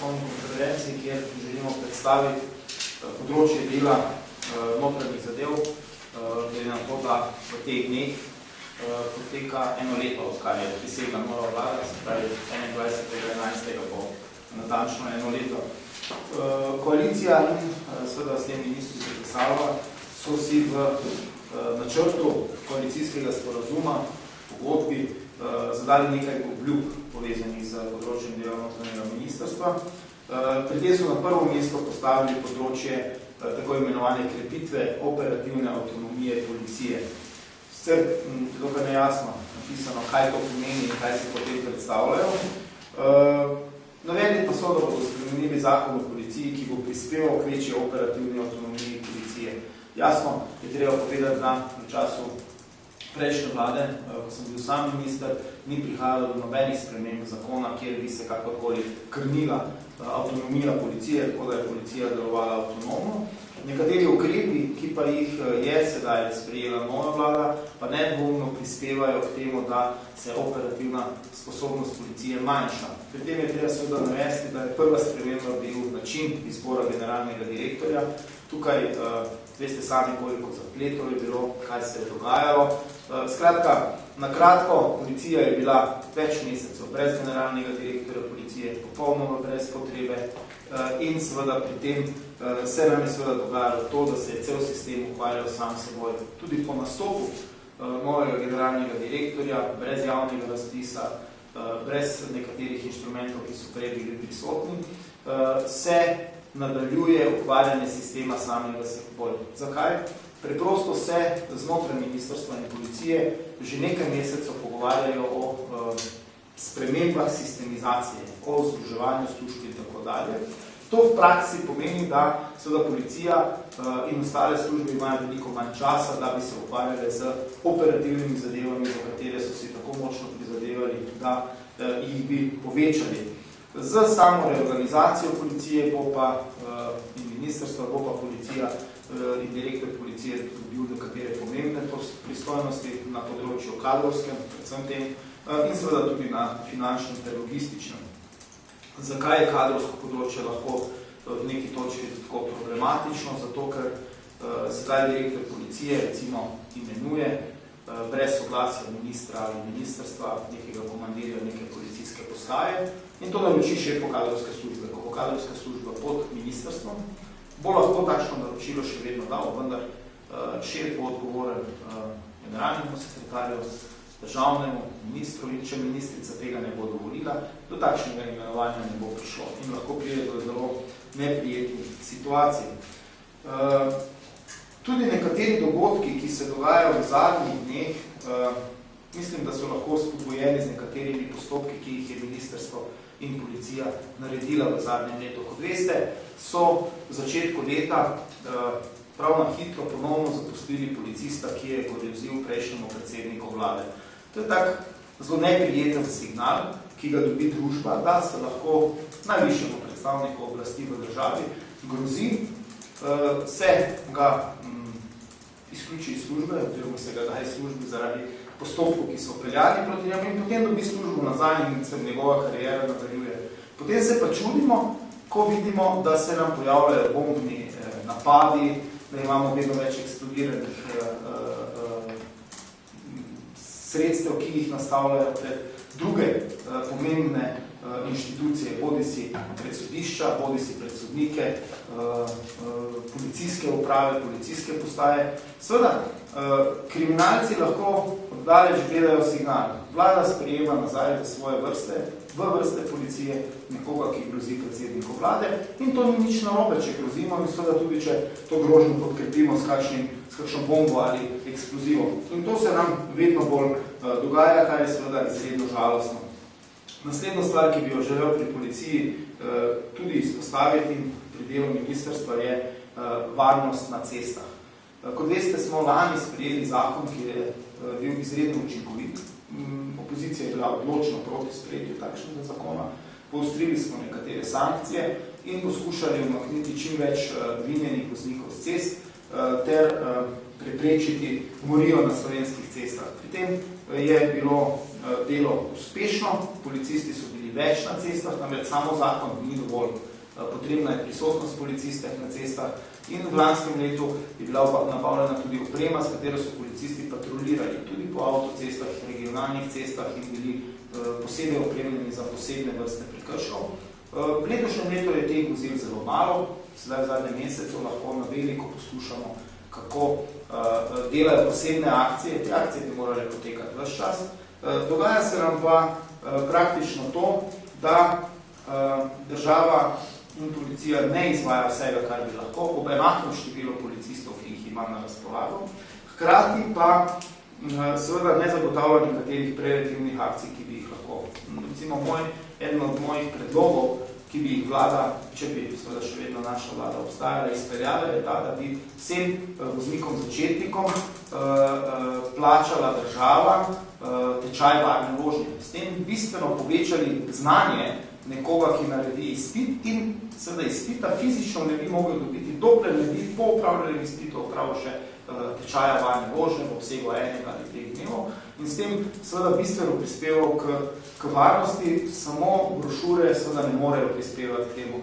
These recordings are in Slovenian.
tiskovni konferenci, kjer želimo predstaviti področje dela notranjih zadev, glede na to, da v teh dneh poteka eno leto, odkar je prisegla nova vlada, se pravi 21.11. bo natančno eno leto. Koalicija in seveda s tem ministrica Vesalova so si v načrtu koalicijskega sporazuma, pogodbi, zadali nekaj obljub povezanih z področjem dela notranjega ministrstva. Pri tem so na prvo mesto postavili področje tako imenovane krepitve operativne avtonomije policije. Sicer dokaj nejasno napisano, kaj to pomeni in kaj se potem predstavljajo. Navedli pa so, da bodo spremenili zakon o policiji, ki bo prispeval k večji operativni avtonomiji policije. Jasno je treba povedati, da v času prejšnje vlade, ko sem bil sam minister, ni prihajalo do nobenih sprememb zakona, kjer bi se kakorkoli krnila avtonomija policije, tako da je policija delovala avtonomno. Nekateri ukrepi, ki pa jih je sedaj sprejela nova vlada, pa nedvomno prispevajo k temu, da se operativna sposobnost policije manjša. Pri tem je treba seveda navesti, da je prva sprememba bil način izbora generalnega direktorja. Tukaj veste sami, koliko zapletov je bilo, kaj se je dogajalo. Skratka, na kratko, policija je bila več mesecev brez generalnega direktorja policije, popolnoma brez potrebe in seveda pri tem se nam je seveda dogajalo to, da se je cel sistem ukvarjal sam seboj. Tudi po nastopu novega generalnega direktorja, brez javnega razpisa, brez nekaterih inštrumentov, ki so prej bili prisotni, se nadaljuje ukvarjanje sistema samega seboj. Zakaj? Preprosto se znotraj ministrstva in policije že nekaj mesecev pogovarjajo o spremembah sistemizacije, o združevanju služb in tako dalje. To v praksi pomeni, da seveda policija in ostale službe imajo veliko manj časa, da bi se ukvarjali z operativnimi zadevami, za katere so si tako močno prizadevali, da jih bi povečali. Z samo reorganizacijo policije bo pa in ministrstva bo pa policija in direktor policije dobil nekatere pomembne pristojnosti na področju kadrovskem, predvsem tem, in seveda tudi na finančnem ter logističnem. Zakaj je kadrovsko področje lahko v neki točki tako problematično? Zato, ker sedaj direktor policije recimo imenuje brez soglasja ministra ali ministrstva nekega komandirja neke policijske postaje in to naroči šefu kadrovske službe. Ko bo kadrovska služba pod ministrstvom, bo lahko takšno naročilo še vedno dal, vendar šef bo odgovoren generalnemu sekretarju, državnemu ministru in če ministrica tega ne bo dovolila, do takšnega imenovanja ne bo prišlo in lahko pride do zelo neprijetnih situacij. Tudi nekateri dogodki, ki se dogajajo v zadnjih dneh, mislim, da so lahko spodbojeni z nekaterimi postopki, ki jih je ministrstvo in policija naredila v zadnjem letu. Kot veste, so v začetku leta prav na hitro ponovno zapustili policista, ki je podrezil prejšnjemu predsedniku vlade. To je tak zelo neprijeten signal, ki ga dobi družba, da se lahko najvišjemu predstavniku oblasti v državi grozi, se ga izključi iz službe, oziroma se ga daje službi zaradi postopkov, ki so peljali proti njemu in potem dobi službo nazaj in se njegova karijera nadaljuje. Potem se pa čudimo, ko vidimo, da se nam pojavljajo bombni napadi, da imamo vedno več eksplodiranih sredstev, ki jih nastavljajo pred druge pomembne inštitucije, bodisi pred sodišča, bodisi pred sodnike, policijske uprave, policijske postaje. Seveda, kriminalci lahko oddaleč gledajo signal. Vlada sprejema nazaj v svoje vrste, v vrste policije, nekoga, ki grozi predsedniku vlade in to ni nič narobe, če grozimo in seveda tudi, če to grožnjo podkrepimo s kakšno bombo ali eksplozivom. In to se nam vedno bolj dogaja, kar je seveda izredno žalostno. Naslednja stvar, ki bi jo želel pri policiji tudi izpostaviti pri delu ministrstva, je varnost na cestah. Kot veste, smo lani sprejeli zakon, ki je bil izredno učinkovit. Opozicija je bila odločno proti sprejetju takšnega zakona. Poostrili smo nekatere sankcije in poskušali umakniti čim več vinjenih voznikov z cest ter preprečiti morijo na slovenskih cestah. Pri tem je bilo delo uspešno, policisti so bili več na cestah, namreč samo zakon ni dovolj. Potrebna je prisotnost policistov na cestah in v lanskem letu je bila nabavljena tudi oprema, s katero so policisti patrolirali tudi po avtocestah, regionalnih cestah in bili posebej opremljeni za posebne vrste prekrškov. V letošnjem letu je teh vozil zelo malo, sedaj v zadnjem mesecu lahko na veliko poslušamo, kako delajo posebne akcije. Te akcije bi morali potekati ves čas. Dogaja se nam pa praktično to, da država in policija ne izvaja vsega, kar bi lahko, ob enakem številu policistov, ki jih ima na razpolago. Hkrati pa seveda ne zagotavlja nekaterih preventivnih akcij, ki bi jih lahko. Recimo, eden od mojih predlogov, ki bi jih vlada, če bi seveda še vedno naša vlada obstajala, izpeljala, je ta, da bi vsem voznikom začetnikom plačala država tečaj varne vožnje. S tem bistveno povečali znanje nekoga, ki naredi izpit in seveda izpita fizično ne bi mogel dobiti, dokler ne bi po upravljanju izpita opravil še tečaja varne vožnje v obsegu 1 ali 2 dnevov in s tem seveda bistveno prispeval k varnosti, samo brošure seveda ne morejo prispevati k temu.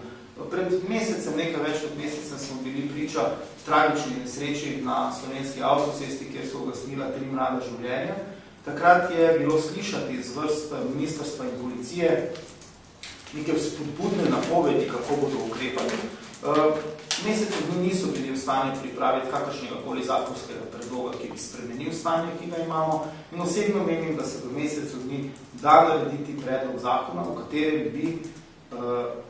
Pred mesecem, nekaj več kot mesecem, smo bili priča tragični nesreči na slovenski avtocesti, kjer so ugasnila 3 mlada življenja. Takrat je bilo slišati z vrst ministrstva in policije neke spodbudne napovedi, kako bodo ukrepali. Mesece dni niso bili v stanju pripraviti kakršnega koli zakonskega predloga, ki bi spremenil stanje, ki ga imamo. In osebno menim, da se v mesecu dni da narediti predlog zakona, v katerem bi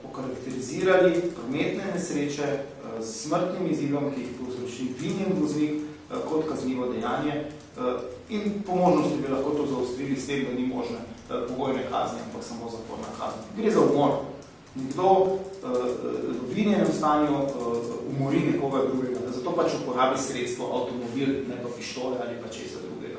okarakterizirali prometne nesreče s smrtnim izidom, ki jih povzroči vinjen voznik kot kaznivo dejanje in po možnosti bi lahko to zaostrili s tem, da ni možne pogojne kazni, ampak samo zaporna kazni. Gre za umor. Nekdo v vinjenem stanju umori nekoga drugega, da zato pač uporabi sredstvo avtomobil, ne pa pištole ali pa česa drugega.